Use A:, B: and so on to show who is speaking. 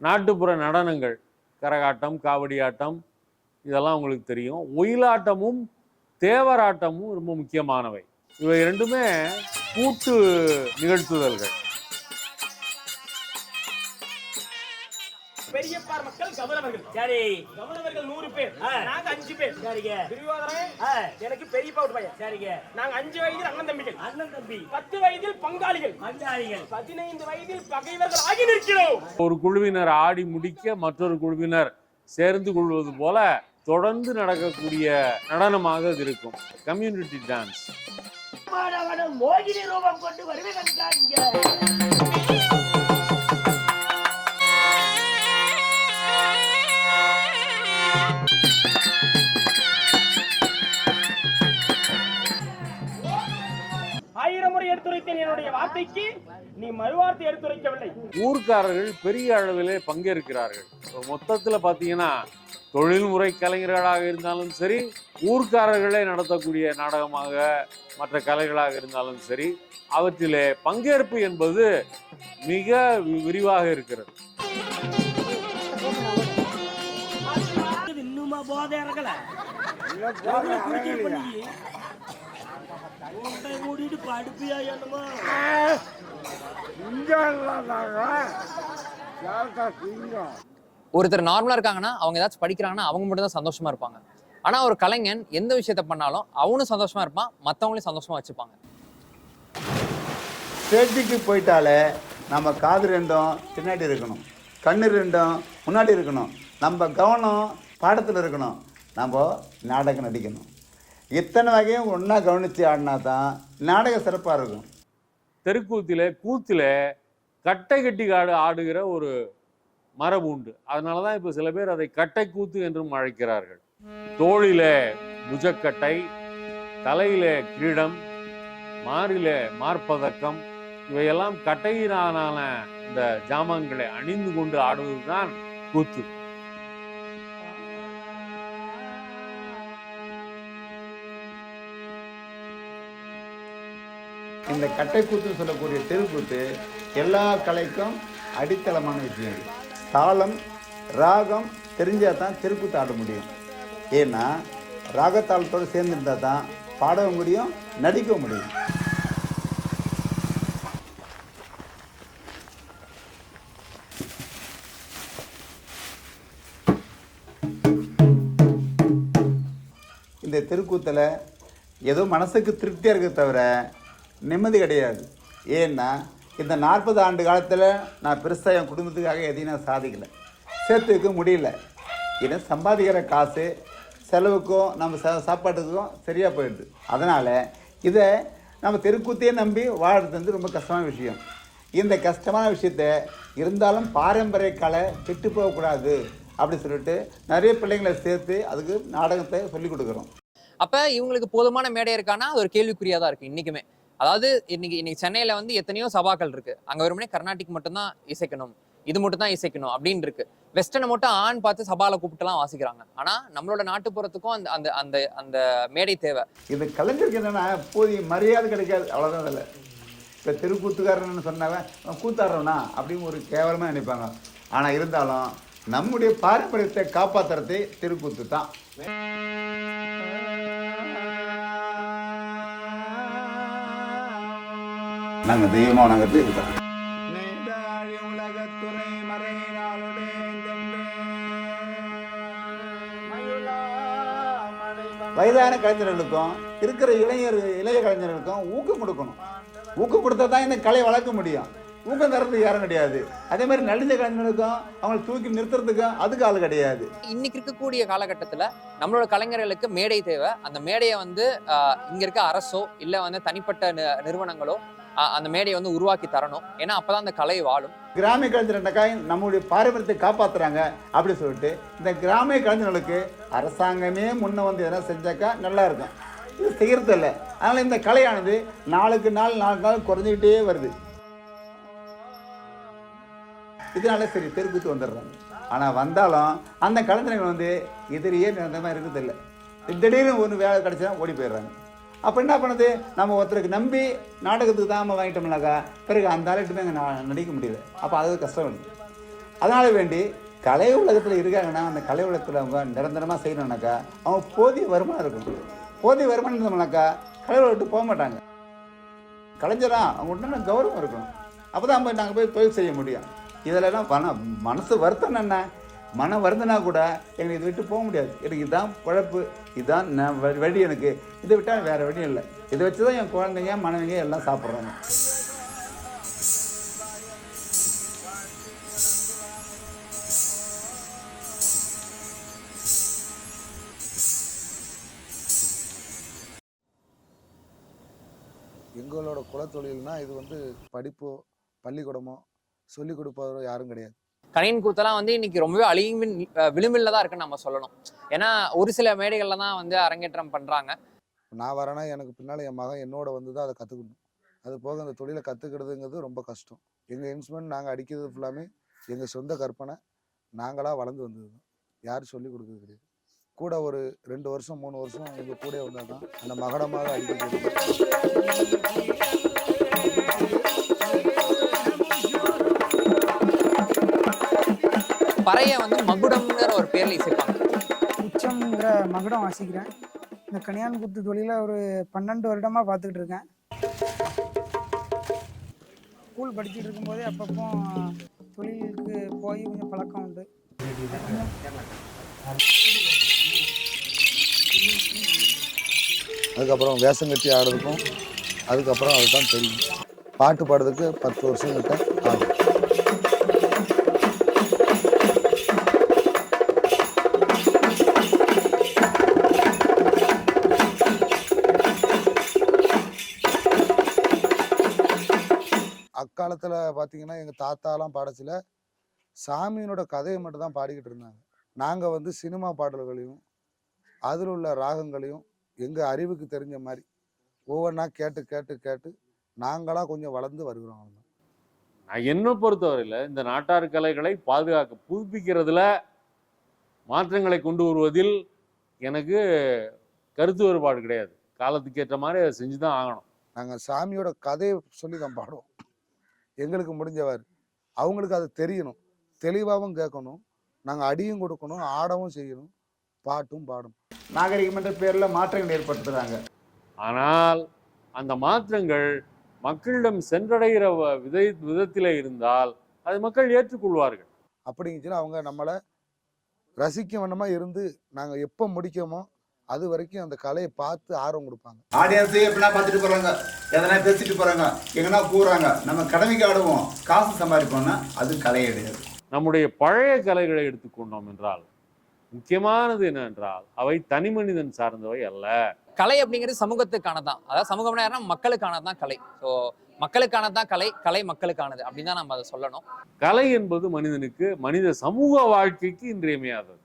A: நாட்டுப்புற நடனங்கள், கரகாட்டம், காவடி ஆட்டம், இதெல்லாம் உங்களுக்கு தெரியும். ஒயிலாட்டமும் தேவராட்டமும் ரொம்ப முக்கியமானவை. இவை இரண்டுமே கூட்டு நிகழ்த்துதல்கள்.
B: பெரியப்பார் மக்கள் கவலவர்கள். சரி, கவலவர்கள் 100 பேர், நாங்க 5 பேர். சரிங்க. துரியோதனன் எனக்கு பெரியப்பா ஒரு பையன். சரிங்க. நாங்க 5 வயதில் அண்ணன் தம்பிகள். அண்ணன் தம்பி 10 வயதில் பங்காளிகள். 15 வயதில் பகைவர்கள் ஆகி நிற்கிறோம்.
A: ஒரு குழுவினர் ஆடி முடிக்க மற்றொரு குழுவினர் சேர்ந்து கொள்வது போல தொடர்ந்து நடக்கக்கூடிய நடனமாக இது இருக்கும். Community dance.
B: மோகினி ரூபம் கொண்டு வருவேன். எடுத்துரைத்தேன் என்னுடைய வார்த்தைக்கு நீ மறுவார்த்தை எடுத்துரைக்கவில்லை.
A: ஊர்க்காரர்கள் பெரிய அளவிலே பங்கேற்கிறார்கள். மொத்தத்தில் பார்த்தீங்கன்னா தொழில்முறை கலைஞர்களாக இருந்தாலும் சரி, ஊர்க்காரர்களே நடத்தக்கூடிய நாடகமாக மற்ற கலைகளாக இருந்தாலும் சரி, அவற்றிலே பங்கேற்பு என்பது மிக விரிவாக இருக்கிறது.
B: இன்னுமா போதை இறக்கல மூடிட்டு படுப்பியா என்னமா
C: ஒருத்தர் நார்மலா இருக்காங்கன்னா அவங்க ஏதாச்சும் படிக்கிறாங்கன்னா அவங்க மட்டும் தான் சந்தோஷமா இருப்பாங்க. ஆனா ஒரு கலைஞன் எந்த விஷயத்த பண்ணாலும் அவனும் சந்தோஷமா இருப்பான், மற்றவங்களையும் சந்தோஷமா வச்சுப்பாங்க.
D: ஸ்டேஜுக்கு போயிட்டாலே நம்ம காது ரெண்டும் பின்னாடி இருக்கணும், கண்ணு ரெண்டும் முன்னாடி இருக்கணும், நம்ம கவனம் பாடத்தில் இருக்கணும், நம்ம நாடகம் நடிக்கணும். இத்தனை வகையும் ஒன்றா கவனித்து ஆடினா தான் நாடகம் சிறப்பாக இருக்கும்.
A: கூத்திலே கட்டை கட்டி ஆடுகிற ஒரு மரபு உண்டு. அதனால தான் இப்போ சில பேர் அதை கட்டை கூத்து என்றும் அழைக்கிறார்கள். தோளிலே புஜக்கட்டை, தலையிலே கிரீடம், மாறிலே மார்பதக்கம், இவையெல்லாம் கட்டையினாலான இந்த ஜாமான்களை அணிந்து கொண்டு ஆடுவதுதான் கூத்து.
D: இந்த கட்டை கூத்துன்னு சொல்லக்கூடிய தெருக்கூத்து எல்லா கலைக்கும் அடித்தளமான விஷயம். தாளம் ராகம் தெரிஞ்சால் தான் தெருக்கூத்து ஆட முடியும். ஏன்னா ராகத்தாளத்தோடு சேர்ந்துருந்தால் தான் பாடவும் முடியும், நடிக்கவும் முடியும். இந்த தெருக்கூத்தில் ஏதோ மனசுக்கு திருப்தியாக இருக்க தவிர நிம்மதி கிடையாது. ஏன்னா இந்த 40 ஆண்டு காலத்தில் நான் பெருசாக என் குடும்பத்துக்காக எதையும் நான் சாதிக்கலை, சேர்த்து வைக்க முடியல. ஏன்னா சம்பாதிக்கிற காசு செலவுக்கும் நம்ம சாப்பாட்டுக்கும் சரியாக போயிடுது. அதனால் இதை நம்ம தெருக்கூத்தையே நம்பி வாழ்றது வந்து ரொம்ப கஷ்டமான விஷயம். இந்த கஷ்டமான விஷயத்த இருந்தாலும் பாரம்பரிய கலை கெட்டு போகக்கூடாது அப்படி சொல்லிட்டு நிறைய பிள்ளைங்களை சேர்த்து அதுக்கு நாடகத்தை சொல்லிக் கொடுக்குறோம்.
C: அப்போ இவங்களுக்கு போதுமான மேடை இருக்கான்னா அது ஒரு கேள்விக்குறியாக தான் இருக்குது இன்றைக்குமே. அதாவது இன்னைக்கு சென்னையில் வந்து எத்தனையோ சபாக்கள் இருக்கு, அங்கே வெறுமனே கர்நாடிக் மட்டும்தான் இசைக்கணும், இது மட்டும் தான் இசைக்கணும் அப்படின்னு இருக்கு. வெஸ்டர்னை மட்டும் ஆண் பார்த்து சபால கூப்பிட்டுலாம் வாசிக்கிறாங்க. ஆனா நம்மளோட நாட்டுப்புறத்துக்கும் அந்த அந்த அந்த அந்த மேடை தேவை.
D: இது கலைஞருக்கு என்னன்னா போதிய மரியாதை கிடைக்காது, அவ்வளோதான். அதில் இப்போ தெருக்கூத்துக்காரன்னு சொன்னாவன் கூத்தாடுறவனா அப்படின்னு ஒரு கேவலமாக நினைப்பாங்க. ஆனால் இருந்தாலும் நம்முடைய பாரம்பரியத்தை காப்பாற்றுறதே தெருக்கூத்து தான். நாங்கள் தெய்வமாக நாங்கள் இருக்கிறோம். வயதான கலைஞர்களுக்கும் இருக்கிற இளைய கலைஞர்களுக்கும் ஊக்கம் கொடுக்கணும். ஊக்கம் கொடுத்தா தான் இந்த கலை வளர்க்க முடியும். ஊக்கம் தரத்துக்கு யாரும் கிடையாது. அதே மாதிரி நலிந்த கலைஞர்களுக்கும் அவங்களை தூக்கி நிறுத்துறதுக்கும் அதுக்கு ஆள் கிடையாது.
C: இன்னைக்கு இருக்கக்கூடிய காலகட்டத்தில் நம்மளோட கலைஞர்களுக்கு மேடை தேவை. அந்த மேடையை வந்து இங்க இருக்க அரசோ இல்லை வந்து தனிப்பட்ட நிறுவனங்களோ அந்த மேடையை வந்து உருவாக்கி தரணும். ஏன்னா அப்பதான் அந்த கலை வாழும்.
D: கிராமிய கலைஞர்காய் நம்முடைய பாரம்பரியத்தை காப்பாற்றுறாங்க அப்படி சொல்லிட்டு இந்த கிராமிய கலைஞர்களுக்கு அரசாங்கமே முன்ன வந்து எதனா செஞ்சாக்கா நல்லா இருக்கும். இது செய்யறது இல்லை. அதனால இந்த கலையானது நாளுக்கு நாள் குறைஞ்சிக்கிட்டே வருது. இதனால சரி தெருக்கூத்து வந்துடுறாங்க. ஆனால் வந்தாலும் அந்த கலைஞர்கள் வந்து எதிரியே அந்த மாதிரி இருக்குது இல்லை. திடீர்னு ஒன்று வேலை கிடைச்சா ஓடி போயிடுறாங்க. அப்போ என்ன பண்ணுது, நம்ம ஒருத்தருக்கு நம்பி நாடகத்துக்கு தான் நம்ம வாங்கிட்டோம்னாக்கா பிறகு அந்த ஆளுட்டுமே அங்கே நடிக்க முடியல. அப்போ அது கஷ்டம் வருது. அதனால வேண்டி கலை உலகத்தில் இருக்காங்கன்னா அந்த கலை உலகத்தில் அவங்க நிரந்தரமாக செய்யணும்னாக்கா அவங்க போதிய வருமானம் இருக்கும். போதிய வருமானம் இருந்தோம்னாக்கா கலை உலகத்துக்கு போக மாட்டாங்க. கலைஞரா அவங்க உடனே கௌரவம் இருக்கணும். அப்போ தான் நாங்கள் போய் தொழில் செய்ய முடியும். இதிலெல்லாம் மனசு வருத்தம் என்ன, மனம் வருந்தனா கூட எங்களுக்கு இதை விட்டு போக முடியாது. எனக்கு இதுதான் பழப்பு, இதுதான் நான் வழி, எனக்கு இதை விட்டால் வேறு வழி இல்லை. இதை வச்சு தான் என் குழந்தைங்க மனைவிங்க எல்லாம் சாப்பிட்றாங்க.
E: எங்களோட குலத்தொழில்னா இது வந்து படிப்போ பள்ளிக்கூடமோ சொல்லிக் கொடுப்பவரோ யாரும் கிடையாது.
C: கணியன் கூத்தெல்லாம் வந்து இன்னைக்கு ரொம்பவே அழிவின் விளிம்பில் தான் இருக்குன்னு நம்ம சொல்லணும். ஏன்னா ஒரு சில மேடைகள்ல தான் வந்து அரங்கேற்றம் பண்றாங்க.
E: நான் வரேன்னா எனக்கு பின்னால் என் மகன் என்னோட வந்து தான் அதை கற்றுக்கணும். அது போக அந்த தொழிலை கற்றுக்கிறதுங்கிறது ரொம்ப கஷ்டம். எங்கள் இன்ஸ்ட்ருமெண்ட் நாங்கள் அடிக்கிறது ஃபுல்லாமே எங்கள் சொந்த கற்பனை, நாங்களாக வளர்ந்து வந்தது தான். யாரும் சொல்லிக் கொடுக்குறது கிடையாது. கூட ஒரு 2 வருஷம் 3 வருஷம் எங்கள் கூட வந்தால் தான் அந்த மகடமாக அடிக்கிறது.
C: பறைய வந்து மகுடம்ங்கிற ஒரு பேர்ல இசைப்பாங்க.
F: உச்சம்ங்கிற மகுடம் வாசிக்கிறேன். இந்த கணியான் குத்து தொழில ஒரு 12 வருடமாக பார்த்துக்கிட்டு இருக்கேன். ஸ்கூல் படிச்சுட்டு இருக்கும்போதே அப்பப்போ தொழிலுக்கு போய் கொஞ்சம் பழக்கம் உண்டு.
E: அதுக்கப்புறம் வேஷம் கட்டி ஆடுறதுக்கும் அதுக்கப்புறம் அதுதான் தெரியும். பாட்டு பாடுறதுக்கு 10 வருஷம் கிட்ட ஆகும். அக்காலத்தில் பார்த்தீங்கன்னா எங்கள் தாத்தாலாம் பாடச்சில சாமியினோட கதையை மட்டும் தான் பாடிக்கிட்டு இருந்தாங்க. நாங்கள் வந்து சினிமா பாடல்களையும் அதில் உள்ள ராகங்களையும் எங்கள் அறிவுக்கு தெரிஞ்ச மாதிரி ஒவ்வொன்றா கேட்டு கேட்டு கேட்டு நாங்களாக கொஞ்சம் வளர்ந்து வருகிறோம்.
A: நான் என்னை பொறுத்தவரையில் இந்த நாட்டார் கலைகளை பாதுகாக்க புதுப்பிக்கிறதுல மாற்றங்களை கொண்டு வருவதில் எனக்கு கருத்து வேறுபாடு கிடையாது. காலத்துக்கு ஏற்ற மாதிரி அதை செஞ்சு தான் ஆகணும்.
E: நாங்கள் சாமியோட கதையை சொல்லி தான் பாடுவோம். எங்களுக்கு முடிஞ்சவாறு அவங்களுக்கு அது தெரியணும், தெளிவாகவும் கேட்கணும், நாங்கள் அடியும் கொடுக்கணும், ஆடவும் செய்யணும், பாட்டும் பாடணும்.
D: நாகரிகம் என்ற பேரில் மாற்றங்கள் ஏற்படுத்துகிறாங்க.
A: ஆனால் அந்த மாற்றங்கள் மக்களிடம் சென்றடைகிற விதத்தில் இருந்தால் அதை மக்கள் ஏற்றுக்கொள்வார்கள்.
E: அப்படிங்குச்சுன்னா அவங்க நம்மளை ரசிக்க வண்ணமாக இருந்து நாங்கள் எப்போ முடிக்கமோ அது வரைக்கும் அந்த கலையை பார்த்து ஆர்வம் கொடுப்பாங்க.
D: ஆடியன்ஸே எப்படின்னா பார்த்துட்டு போகிறாங்க, எதனா பேசிட்டு போகிறாங்க, எங்கன்னா கூறாங்க. நம்ம கடமைக்கு ஆடுவோம், காசு சம்பாதிப்போம்னா அது கலை கிடையாது.
A: நம்முடைய பழைய கலைகளை எடுத்துக்கொண்டோம் என்றால் முக்கியமானது என்னவென்றால் அவை தனி மனிதன் சார்ந்தவை அல்ல.
C: கலை அப்படிங்கிறது சமூகத்துக்கானதான். அதாவது சமூகம்னா யாருன்னா மக்களுக்கானதான் கலை. ஸோ மக்களுக்கானதான் கலை, கலை மக்களுக்கானது அப்படின்னு தான் நம்ம அதை சொல்லணும்.
A: கலை என்பது மனிதனுக்கு, மனித சமூக வாழ்க்கைக்கு இன்றியமையாதது.